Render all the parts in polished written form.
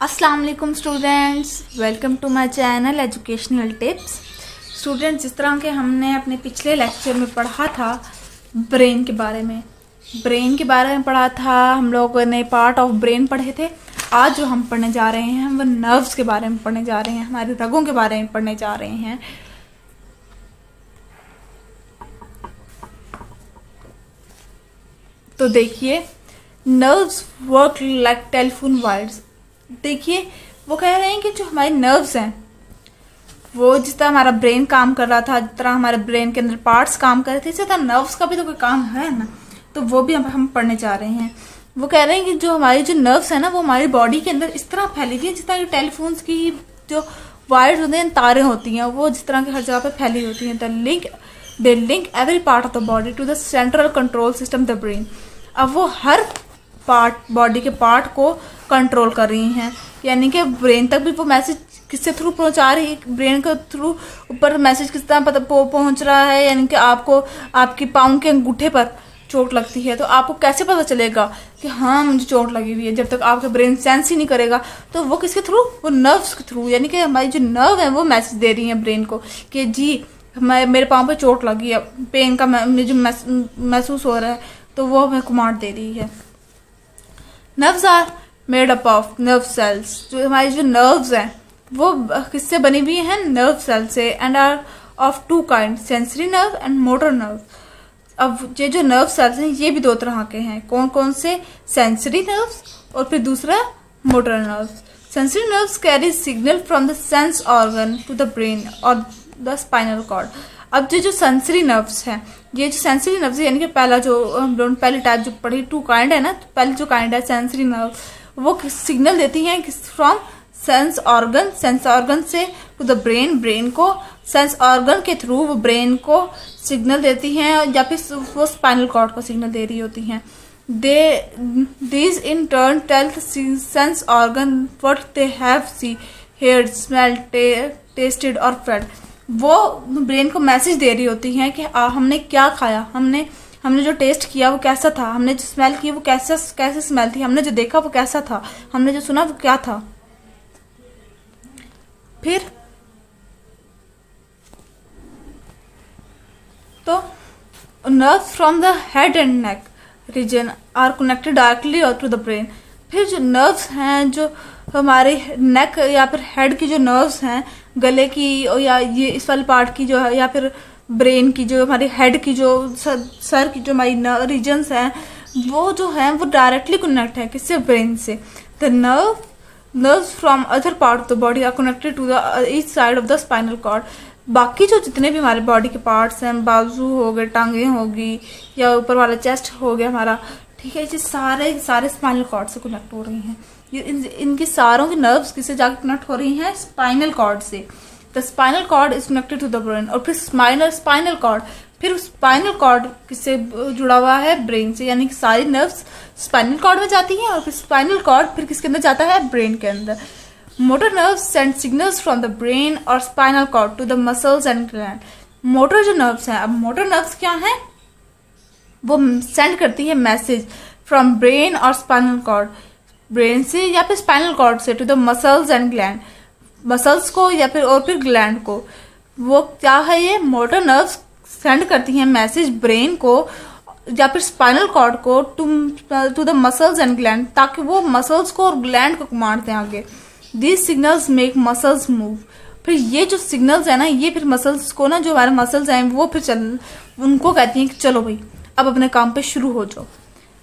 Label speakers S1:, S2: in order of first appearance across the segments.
S1: अस्सलाम वालेकुम students, welcome to my channel educational tips. Students, जिस तरह के हमने अपने पिछले लेक्चर में पढ़ा था ब्रेन के बारे में पढ़ा था, हम लोगों ने पार्ट ऑफ ब्रेन पढ़े थे। आज जो हम पढ़ने जा रहे हैं वो नर्व्स के बारे में पढ़ने जा रहे हैं, हमारे रगों के बारे में पढ़ने जा रहे हैं। तो देखिए, nerves work like telephone wires. देखिए, वो कह रहे हैं कि जो हमारे नर्व्स हैं वो जिस तरह हमारा ब्रेन काम कर रहा था, जिस तरह हमारे ब्रेन के अंदर पार्ट्स काम कर रहे थे, इसी तरह नर्व्स का भी तो कोई काम है ना। तो वो भी हम पढ़ने जा रहे हैं। वो कह रहे हैं कि जो हमारी जो नर्व्स है ना वो हमारी बॉडी के अंदर इस तरह फैली हुई है जिस तरह टेलीफोन्स की जो वायर्स होते हैं, तारें होती हैं, वो जिस तरह की हर जगह पे फैली होती हैं। They link every part of the body to the central control system the brain. अब वो हर पार्ट, बॉडी के पार्ट को कंट्रोल कर रही हैं, यानी कि ब्रेन तक भी वो मैसेज किससे थ्रू पहुंचा रही है, ब्रेन के थ्रू ऊपर मैसेज किस तरह पहुंच रहा है। यानी कि आपको आपकी पाँव के अंगूठे पर चोट लगती है तो आपको कैसे पता चलेगा कि हाँ मुझे चोट लगी हुई है, जब तक आपका ब्रेन सेंस ही नहीं करेगा। तो वो किसके थ्रू, वो नर्व्स के थ्रू, यानी कि हमारी जो नर्व है वो मैसेज दे रही है ब्रेन को कि जी मेरे पाँव पे चोट लगी है, पेन का मुझे महसूस हो रहा है, तो वो हमें कमांड दे रही है। Nerves are made up of nerve cells. जो हमारी जो नर्व्स हैं वो किससे बनी हुई हैं, नर्व सेल से। And are of two kind, sensory nerve and motor nerve. अब ये जो नर्व सेल्स हैं ये भी दो तरह के हैं। कौन कौन से, सेंसरी नर्व्स और फिर दूसरा motor nerves. Sensory nerves carry signal from the sense organ to the brain और द स्पाइनल कॉर्ड। अब जो सेंसरी नर्व्स हैं, ये जो सेंसरी नर्व्स यानी कि पहली टाइप जो पढ़ी, टू काइंड है ना, तो पहली जो काइंड है सेंसरी नर्व, वो सिग्नल देती हैं फ्रॉम सेंस ऑर्गन से टू द ब्रेन को, सेंस ऑर्गन के थ्रू वो ब्रेन को सिग्नल देती हैं, या फिर वो स्पाइनल कॉर्ड को सिग्नल दे रही होती हैं। These in turn tell the sense organ what they have seen, heard, smelled, tasted और felt। वो ब्रेन को मैसेज दे रही होती हैं कि हमने क्या खाया, हमने जो टेस्ट किया वो कैसा था, हमने जो स्मेल की वो कैसे स्मेल थी, हमने जो देखा वो कैसा था, हमने जो सुना वो क्या था। फिर तो nerves from the head and neck region are connected directly to the brain. फिर जो नर्व्स हैं, जो हमारे नेक या फिर हेड की जो नर्व्स हैं, गले की या ये इस वाले पार्ट की जो है, या फिर ब्रेन की, जो हमारी हेड की, जो सर की जो हमारी रीजन्स हैं, वो जो है वो डायरेक्टली कनेक्ट है किससे, ब्रेन से। The nerves from other part of the body are connected to the each side of the spinal cord. बाकी जो जितने भी हमारे बॉडी के पार्ट्स हैं, बाजू हो गए, टांगे होगी, या ऊपर वाला चेस्ट हो गया हमारा, ठीक है, ये सारे स्पाइनल कॉर्ड से कनेक्ट हो रही हैं। ये इनकी सारों की नर्व्स किससे जाकर कनेक्ट हो रही हैं, स्पाइनल कॉर्ड से। The spinal cord is connected to the brain. और फिर स्पाइनल कॉर्ड, फिर स्पाइनल कॉर्ड किससे जुड़ा हुआ है, ब्रेन से। यानी कि सारी नर्व्स स्पाइनल कॉर्ड में जाती हैं और फिर स्पाइनल कॉर्ड फिर किसके अंदर जाता है, ब्रेन के अंदर। Motor nerves send signals from the brain और spinal cord to the muscles and gland. Motor जो नर्व्स हैं, अब मोटर नर्व्स क्या हैं, वो सेंड करती है मैसेज फ्रॉम ब्रेन और स्पाइनल कॉर्ड, ब्रेन से या फिर स्पाइनल कॉर्ड से, to the muscles and gland, muscles को या फिर ग्लैंड को। वो क्या है, ये मोटर नर्व्स सेंड करती हैं मैसेज ब्रेन को या फिर स्पाइनल कॉर्ड को to the muscles and gland, ताकि वो मसल्स को और ग्लैंड को कमांड दें आगे। These signals make muscles move। फिर ये जो सिग्नल्स है ना, ये फिर मसल्स को ना, जो हमारे मसल्स हैं वो फिर उनको कहती हैं कि चलो भाई अब अपने काम पे शुरू हो जाओ।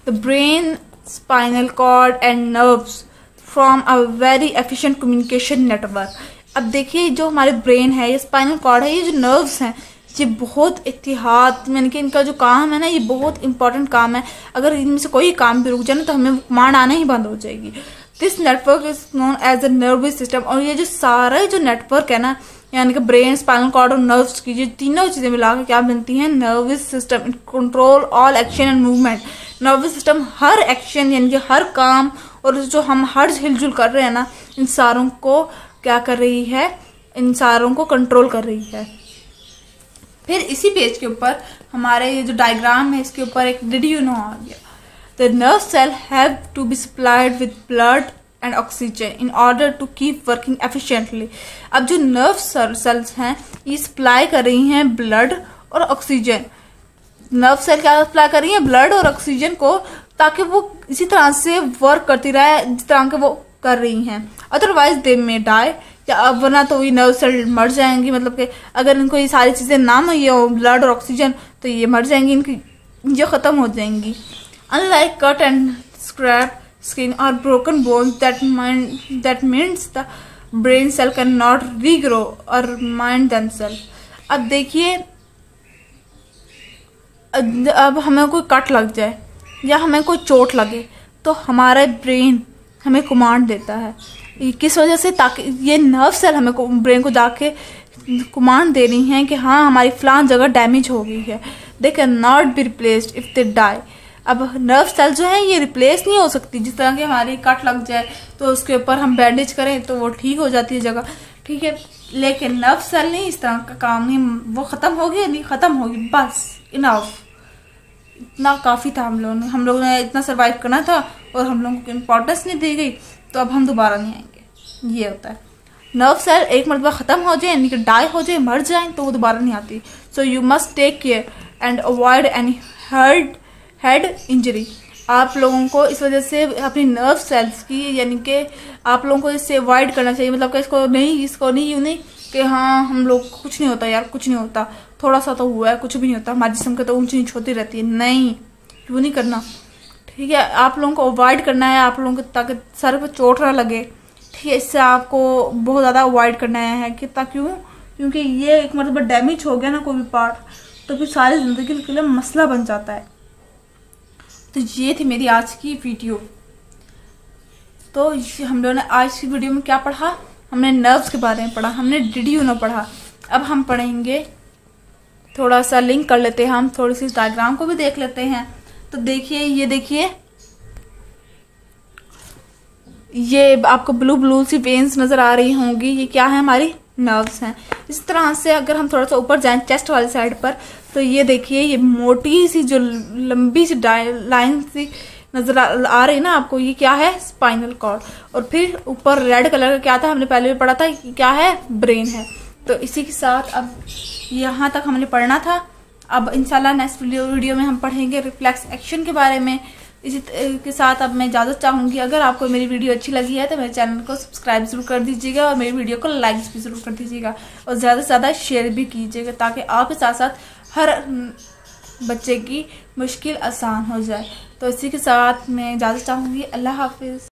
S1: The brain, spinal cord and nerves from a very efficient communication network. अब देखिए, जो हमारे ब्रेन है, ये स्पाइनल कॉर्ड है, ये जो नर्व्स हैं, ये बहुत एहतियात, यानी कि इनका जो काम है ना, ये बहुत इंपॉर्टेंट काम है। अगर इनमें से कोई काम भी रुक जाए ना तो हमें कमांड आना ही बंद हो जाएगी। This network is known as the nervous system. और ये जो सारा जो नेटवर्क है ना, यानी कि ब्रेन, स्पाइनल कॉर्ड और नर्व्स की, ये तीनों चीजें मिलाकर क्या बनती हैं, nervous system. Control all action and movement. Nervous system her action यानी कि हर काम और जो हम हर हिलजुल कर रहे हैं ना, इन सारों को क्या कर रही है, इन सारों को कंट्रोल कर रही है। फिर इसी पेज के ऊपर हमारे ये जो डायग्राम है, इसके ऊपर एक डिड यू नो आ गया। The nerve cell have to be supplied with blood and oxygen in order to keep working efficiently. अब जो nerve cells हैं ये सप्लाई कर रही हैं ब्लड और ऑक्सीजन. नर्व सेल क्या सप्लाई कर रही है? ब्लड और ऑक्सीजन को, ताकि वो इसी तरह से वर्क करती रहे जिस तरह के वो कर रही हैं. अदरवाइज दे में डाई, या वरना तो ये नर्व सेल मर जाएंगी. मतलब कि अगर इनको ये सारी चीजें ना मिली हो, ब्लड और ऑक्सीजन, तो ये मर जाएंगी, इनकी ये खत्म हो जाएंगी. Unlike cut and scrap skin or broken bones, that means the brain cell cannot regrow or mind themselves. अब देखिए, अब हमें कोई कट लग जाए या हमें कोई चोट लगे तो हमारा ब्रेन हमें कमांड देता है. किस वजह से? ताकि ये नर्व सेल हमें ब्रेन को जाके कमांड दे रही हैं कि हाँ हमारी फलां जगह डैमेज हो गई है. They can not be replaced if they die. अब नर्व सेल जो है ये रिप्लेस नहीं हो सकती. जिस तरह की हमारी कट लग जाए तो उसके ऊपर हम बैंडेज करें तो वो ठीक हो जाती है जगह, ठीक है. लेकिन नर्व सेल नहीं, इस तरह का काम नहीं. वो खत्म होगी, नहीं खत्म होगी, बस इनफ. इतना काफी था. हम लोगों ने इतना सर्वाइव करना था और हम लोगों को इम्पोर्टेंस नहीं दी गई, तो अब हम दोबारा नहीं आएंगे. ये होता है. नर्व सेल एक मरतबा खत्म हो जाए, यानी कि डाई हो जाए, मर जाए, तो वो दोबारा नहीं आती. So you must take care and avoid any head injury. आप लोगों को इस वजह से अपनी नर्व सेल्स की, यानी कि आप लोगों को इससे अवॉइड करना चाहिए. मतलब कि इसको नहीं यूं नहीं कि हाँ हम लोग कुछ नहीं होता यार, कुछ नहीं होता, थोड़ा सा तो हुआ है, कुछ भी नहीं होता, हमारे जिस्म के तो ऊंच नीच होती रहती है. नहीं, यूं नहीं करना, ठीक है. आप लोगों को अवॉइड करना है, आप लोगों को, ताकि सर पर चोट ना लगे, ठीक है. इससे आपको बहुत ज्यादा अवॉइड करना है. कि क्यों? क्योंकि ये एक मतलब डैमेज हो गया ना कोई भी पार्ट, तो फिर सारी जिंदगी के लिए मसला बन जाता है. तो ये थी मेरी आज की वीडियो. तो हम लोगों ने आज की वीडियो में क्या पढ़ा? हमने नर्व्स के बारे में पढ़ा, हमने डिड यू नो पढ़ा. अब हम पढ़ेंगे, थोड़ा सा लिंक कर लेते हैं, हम थोड़ी सी डायग्राम को भी देख लेते हैं. तो देखिए, ये देखिए, ये आपको ब्लू सी वेन्स नजर आ रही होंगी. ये क्या है? हमारी नर्व्स हैं. इस तरह से अगर हम थोड़ा सा ऊपर जाएं चेस्ट वाली साइड पर, तो ये देखिए, ये मोटी सी जो लंबी सी लाइन सी नजर आ रही है ना आपको, ये क्या है? Spinal cord. और फिर ऊपर रेड कलर का क्या था? हमने पहले भी पढ़ा था, क्या है? ब्रेन है. तो इसी के साथ अब यहाँ तक हमने पढ़ना था. अब इंशाल्लाह नेक्स्ट वीडियो में हम पढ़ेंगे रिफ्लेक्स एक्शन के बारे में. इसी के साथ अब मैं इजाजत चाहूंगी. अगर आपको मेरी वीडियो अच्छी लगी है तो मेरे चैनल को सब्सक्राइब जरूर कर दीजिएगा और मेरी वीडियो को लाइक भी जरूर कर दीजिएगा और ज्यादा से ज्यादा शेयर भी कीजिएगा, ताकि आपके साथ साथ हर बच्चे की मुश्किल आसान हो जाए. तो इसी के साथ मैं इजाजत चाहूंगी. अल्लाह हाफिज.